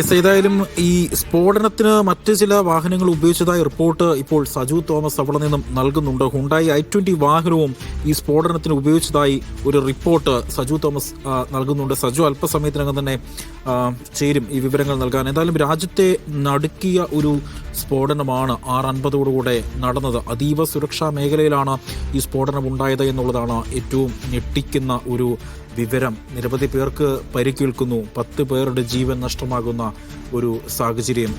ഏതായാലും ഈ സ്ഫോടനത്തിന് മറ്റ് ചില വാഹനങ്ങൾ ഉപയോഗിച്ചതായി റിപ്പോർട്ട് ഇപ്പോൾ സജു തോമസ് അവിടെ നിന്നും നൽകുന്നുണ്ട്. ഹുണ്ടായി i20 വാഹനവും ഈ സ്ഫോടനത്തിന് ഉപയോഗിച്ചതായി ഒരു റിപ്പോർട്ട് സജു തോമസ് നൽകുന്നുണ്ട്. സജു അല്പസമയത്തിനകം തന്നെ ചേരും ഈ വിവരങ്ങൾ നൽകാൻ. എന്തായാലും രാജ്യത്തെ നടുക്കിയ ഒരു സ്ഫോടനമാണ് 6:50 നടന്നത്. അതീവ സുരക്ഷാ മേഖലയിലാണ് ഈ സ്ഫോടനം ഉണ്ടായത് എന്നുള്ളതാണ് ഏറ്റവും ഞെട്ടിക്കുന്ന ഒരു വിവരം. നിരവധി പേർക്ക് പരിക്കേൽക്കുന്നു, 10 പേരുടെ ജീവൻ നഷ്ടമാകുന്ന ഒരു സാഹചര്യം.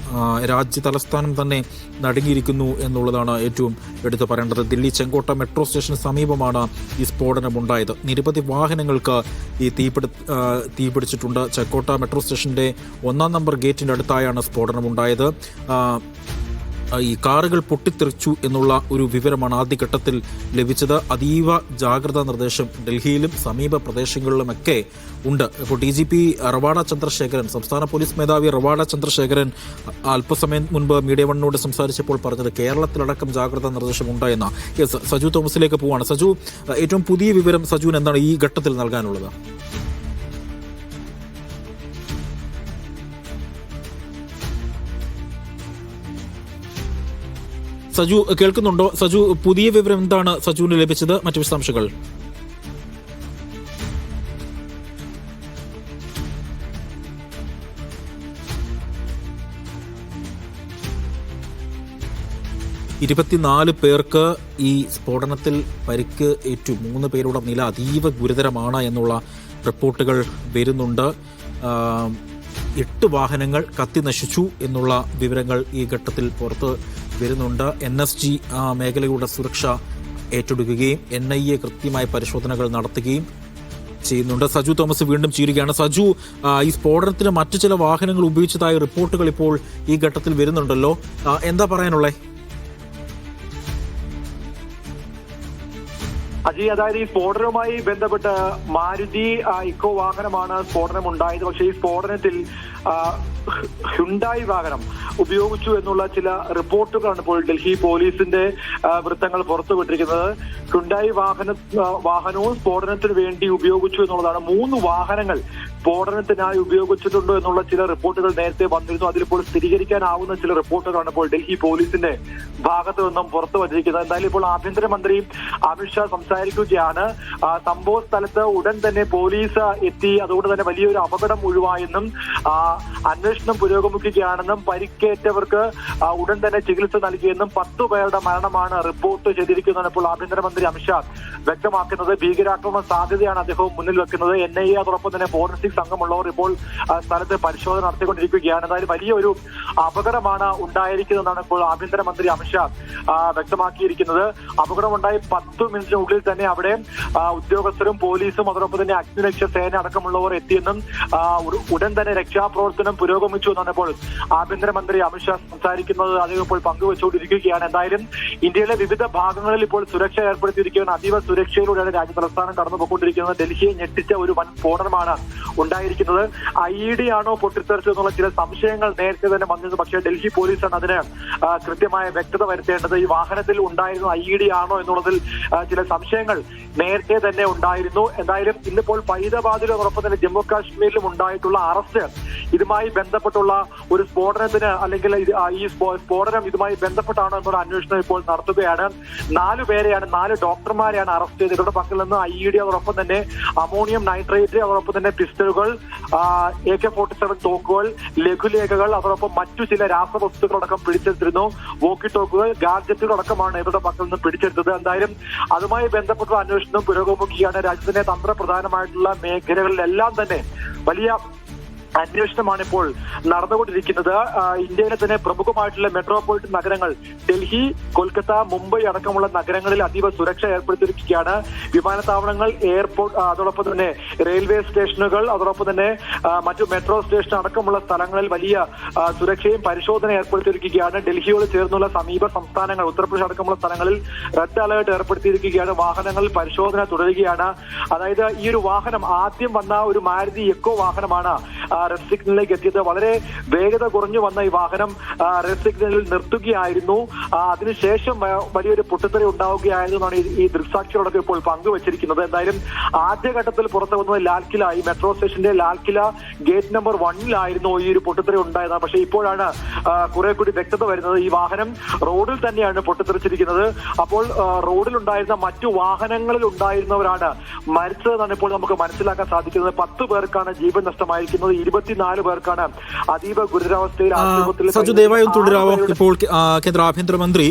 രാജ്യ തലസ്ഥാനം തന്നെ നടുങ്ങിയിരിക്കുന്നു എന്നുള്ളതാണ് ഏറ്റവും എടുത്തു പറയേണ്ടത്. ദില്ലി ചെങ്കോട്ട മെട്രോ സ്റ്റേഷന് സമീപമാണ് ഈ സ്ഫോടനം ഉണ്ടായത്. നിരവധി വാഹനങ്ങൾക്ക് ഈ തീപിടിച്ചിട്ടുണ്ട്. ചെങ്കോട്ട മെട്രോ സ്റ്റേഷന്റെ 1-ാം നമ്പർ ഗേറ്റിന്റെ അടുത്തായാണ് സ്ഫോടനം ഉണ്ടായത്. ഈ കാറുകൾ പൊട്ടിത്തെറിച്ചു എന്നുള്ള ഒരു വിവരമാണ് ആദ്യഘട്ടത്തിൽ ലഭിച്ചത്. അതീവ ജാഗ്രതാ നിർദ്ദേശം ഡൽഹിയിലും സമീപ പ്രദേശങ്ങളിലുമൊക്കെ ഉണ്ട്. ഇപ്പോൾ DGP റവാഡ ചന്ദ്രശേഖരൻ, സംസ്ഥാന പോലീസ് മേധാവി റവാഡ ചന്ദ്രശേഖരൻ അല്പസമയം മുൻപ് മീഡിയ വണ്ണിനോട് സംസാരിച്ചപ്പോൾ പറഞ്ഞത് കേരളത്തിലടക്കം ജാഗ്രതാ നിർദ്ദേശം ഉണ്ടായെന്ന. സജു തോമസിലേക്ക് പോവാണ്. സജു, ഏറ്റവും പുതിയ വിവരം സജുവിന് എന്താണ് ഈ ഘട്ടത്തിൽ നൽകാനുള്ളത്? സജു കേൾക്കുന്നുണ്ടോ? സജു, പുതിയ വിവരം എന്താണ് സജുവിന് ലഭിച്ചത്? മറ്റു വിശദാംശങ്ങൾ? പേർക്ക് ഈ സ്ഫോടനത്തിൽ പരിക്ക് ഏറ്റു. 3 പേരുടെ നില അതീവ ഗുരുതരമാണ് എന്നുള്ള റിപ്പോർട്ടുകൾ വരുന്നുണ്ട്. 8 വാഹനങ്ങൾ കത്തി നശിച്ചു എന്നുള്ള വിവരങ്ങൾ ഈ ഘട്ടത്തിൽ പുറത്ത് വരുന്നുണ്ട്. NSG മേഖലയുടെ സുരക്ഷ ഏറ്റെടുക്കുകയും NIA കൃത്യമായ പരിശോധനകൾ നടത്തുകയും ചെയ്യുന്നുണ്ട്. സജു തോമസ് വീണ്ടും ചേരുകയാണ്. സജു, ഈ സ്ഫോടനത്തിന് മറ്റു ചില വാഹനങ്ങൾ ഉപയോഗിച്ചതായ റിപ്പോർട്ടുകൾ ഇപ്പോൾ ഈ ഘട്ടത്തിൽ വരുന്നുണ്ടല്ലോ, എന്താ പറയാനുള്ളത്? അജയ്, അതായത് ഈ സ്ഫോടനവുമായി ബന്ധപ്പെട്ട് മാരുതി ഇക്കോ വാഹനമാണ് സ്ഫോടനം ഉണ്ടായത്. പക്ഷേ ഈ സ്ഫോടനത്തിൽ ഹ്യുണ്ടായി വാഹനം ഉപയോഗിച്ചു എന്നുള്ള ചില റിപ്പോർട്ടുകളാണ് ഇപ്പോൾ ഡൽഹി പോലീസിന്റെ വൃത്തങ്ങൾ പുറത്തുവിട്ടിരിക്കുന്നത്. ഹ്യുണ്ടായി വാഹനവും സ്ഫോടനത്തിന് വേണ്ടി ഉപയോഗിച്ചു എന്നുള്ളതാണ്. 3 വാഹനങ്ങൾ സ്ഫോടനത്തിനായി ഉപയോഗിച്ചിട്ടുണ്ടോ എന്നുള്ള ചില റിപ്പോർട്ടുകൾ നേരത്തെ വന്നിരുന്നു. അതിലിപ്പോൾ സ്ഥിരീകരിക്കാനാവുന്ന ചില റിപ്പോർട്ടുകളാണ് ഇപ്പോൾ ഡൽഹി പോലീസിന്റെ ഭാഗത്തു നിന്നും പുറത്തു വന്നിരിക്കുന്നത്. എന്തായാലും ഇപ്പോൾ ആഭ്യന്തരമന്ത്രി അമിത്ഷാ സംസാരിക്കുകയാണ്. സംഭവ സ്ഥലത്ത് ഉടൻ തന്നെ പോലീസ് എത്തി. അതുകൊണ്ട് തന്നെ വലിയൊരു അപകടം ഒഴിവായെന്നും അന്വേഷണം പുരോഗമിക്കുകയാണെന്നും പരിക്കേറ്റവർക്ക് ഉടൻ തന്നെ ചികിത്സ നൽകിയെന്നും 10 പേരുടെ മരണമാണ് റിപ്പോർട്ട് ചെയ്തിരിക്കുന്നതെന്ന് ഇപ്പോൾ ആഭ്യന്തരമന്ത്രി അമിത്ഷാ വ്യക്തമാക്കുന്നത്. ഭീകരാക്രമണ സാധ്യതയാണ് അദ്ദേഹം മുന്നിൽ വെക്കുന്നത്. NIA അതോടൊപ്പം തന്നെ ഫോറൻസിക് സംഘമുള്ളവർ ഇപ്പോൾ സ്ഥലത്ത് പരിശോധന നടത്തിക്കൊണ്ടിരിക്കുകയാണ്. അതായത് വലിയൊരു അപകടമാണ് ഉണ്ടായിരിക്കുന്നതെന്നാണ് ഇപ്പോൾ ആഭ്യന്തരമന്ത്രി അമിത്ഷാ വ്യക്തമാക്കിയിരിക്കുന്നത്. അപകടമുണ്ടായി 10 മിനിറ്റിനുള്ളിൽ തന്നെ അവിടെ ഉദ്യോഗസ്ഥരും പോലീസും അതോടൊപ്പം തന്നെ അഗ്നിരക്ഷാ സേന അടക്കമുള്ളവർ എത്തിയെന്നും ഉടൻ തന്നെ രക്ഷാപ്രവർത്തനം പുരോഗമിച്ചു എന്നാണ് ഇപ്പോൾ ആഭ്യന്തരമന്ത്രി അമിത്ഷാ സംസാരിക്കുന്നത്. അദ്ദേഹം ഇപ്പോൾ പങ്കുവച്ചുകൊണ്ടിരിക്കുകയാണ്. എന്തായാലും ഇന്ത്യയിലെ വിവിധ ഭാഗങ്ങളിൽ ഇപ്പോൾ സുരക്ഷ ഏർപ്പെടുത്തിയിരിക്കുകയാണ്. അതീവ സുരക്ഷയിലൂടെയാണ് രാജ്യ തലസ്ഥാനം കടന്നുപോയിക്കൊണ്ടിരിക്കുന്നത്. ഡൽഹിയെ ഞെട്ടിച്ച ഒരു വൻ സ്ഫോടനമാണ് ഉണ്ടായിരിക്കുന്നത്. IED ആണോ പൊട്ടിത്തെറിച്ചത് എന്നുള്ള ചില സംശയങ്ങൾ നേരത്തെ തന്നെ വന്നിരുന്നു. പക്ഷേ ഡൽഹി പോലീസാണ് അതിന് കൃത്യമായ വ്യക്തത വരുത്തേണ്ടത്. ഈ വാഹനത്തിൽ ഉണ്ടായിരുന്ന IED ആണോ എന്നുള്ളതിൽ ചില സംശയങ്ങൾ നേരത്തെ തന്നെ ഉണ്ടായിരുന്നു. എന്തായാലും ഇന്നിപ്പോൾ ഫൈസാബാദിലും അതോടൊപ്പം തന്നെ ജമ്മു കാശ്മീരിലും ഉണ്ടായിട്ടുള്ള അറസ്റ്റ് ഇതുമായി ബന്ധപ്പെട്ടുള്ള ഒരു സ്ഫോടനത്തിന് അല്ലെങ്കിൽ ഈ സ്ഫോടനം ഇതുമായി ബന്ധപ്പെട്ടാണോ എന്നുള്ള അന്വേഷണം ഇപ്പോൾ നടത്തുകയാണ്. 4 പേരെയാണ്, 4 ഡോക്ടർമാരെയാണ് അറസ്റ്റ് ചെയ്തത്. ഇവരുടെ പക്കൽ നിന്ന് IED അതോടൊപ്പം തന്നെ അമോണിയം നൈട്രേറ്റ് അതോടൊപ്പം തന്നെ പിസ്റ്റളുകൾ, AK-47 തോക്കുകൾ, ലഘുലേഖകൾ അതോടൊപ്പം മറ്റു ചില രാസവസ്തുക്കളടക്കം പിടിച്ചെടുത്തിരുന്നു. വോക്കി ടോക്കുകൾ, ഗാഡ്ജറ്റുകളടക്കമാണ് ഇവരുടെ പക്കൽ നിന്ന് പിടിച്ചെടുത്തത്. എന്തായാലും അതുമായി ബന്ധപ്പെട്ടുള്ള അന്വേഷണം പുരോഗമിക്കുകയാണ്. രാജ്യത്തിന്റെ തന്ത്രപ്രധാനമായിട്ടുള്ള മേഖലകളിലെല്ലാം തന്നെ വലിയ അന്വേഷണമാണ് ഇപ്പോൾ നടന്നുകൊണ്ടിരിക്കുന്നത്. ഇന്ത്യയിലെ തന്നെ പ്രമുഖമായിട്ടുള്ള മെട്രോപൊളിറ്റൻ നഗരങ്ങൾ ഡൽഹി, കൊൽക്കത്ത, മുംബൈ അടക്കമുള്ള നഗരങ്ങളിൽ അതീവ സുരക്ഷ ഏർപ്പെടുത്തിയിരിക്കുകയാണ്. വിമാനത്താവളങ്ങൾ, എയർപോർട്ട്, അതോടൊപ്പം തന്നെ റെയിൽവേ സ്റ്റേഷനുകൾ, അതോടൊപ്പം തന്നെ മറ്റു മെട്രോ സ്റ്റേഷൻ അടക്കമുള്ള സ്ഥലങ്ങളിൽ വലിയ സുരക്ഷയും പരിശോധന ഏർപ്പെടുത്തിയിരിക്കുകയാണ്. ഡൽഹിയോട് ചേർന്നുള്ള സമീപ സംസ്ഥാനങ്ങൾ, ഉത്തർപ്രദേശ് അടക്കമുള്ള സ്ഥലങ്ങളിൽ റെഡ് അലേർട്ട് ഏർപ്പെടുത്തിയിരിക്കുകയാണ്. വാഹനങ്ങളിൽ പരിശോധന തുടരുകയാണ്. അതായത് ഈ ഒരു വാഹനം ആദ്യം വന്ന ഒരു മാരുതി എക്കോ വാഹനമാണ് റെഡ് സിഗ്നലിലേക്ക് എത്തിയത്. വളരെ വേഗത കുറഞ്ഞു വന്ന ഈ വാഹനം റെഡ് സിഗ്നലിൽ നിർത്തുകയായിരുന്നു. അതിനുശേഷം വലിയൊരു പൊട്ടിത്തെറി ഉണ്ടാവുകയായിരുന്നാണ് ഈ ദൃക്സാക്ഷികളൊക്കെ ഇപ്പോൾ പങ്കുവച്ചിരിക്കുന്നത്. എന്തായാലും ആദ്യഘട്ടത്തിൽ പുറത്തു വന്നത് ലാൽക്കില, ഈ മെട്രോ സ്റ്റേഷന്റെ ലാൽക്കില ഗേറ്റ് നമ്പർ 1-ലായിരുന്നു ഈ ഒരു പൊട്ടിത്തെറി ഉണ്ടായത്. പക്ഷേ ഇപ്പോഴാണ് കുറെ കൂടി വ്യക്തത വരുന്നത്. ഈ വാഹനം റോഡിൽ തന്നെയാണ് പൊട്ടിത്തെറിച്ചിരിക്കുന്നത്. അപ്പോൾ റോഡിലുണ്ടായിരുന്ന മറ്റു വാഹനങ്ങളിൽ ഉണ്ടായിരുന്നവരാണ് മരിച്ചതെന്നാണ് ഇപ്പോൾ നമുക്ക് മനസ്സിലാക്കാൻ സാധിക്കുന്നത്. 10 പേർക്കാണ് ജീവൻ നഷ്ടമായിരിക്കുന്നത്. 24 പേർക്കാണ് അതീവ ഗുരുതരാവസ്ഥയിൽ ആശുപത്രിയിൽ. സജു, ദയവായി തുടരാവോ? ഇപ്പോൾ കേന്ദ്ര ആഭ്യന്തരമന്ത്രി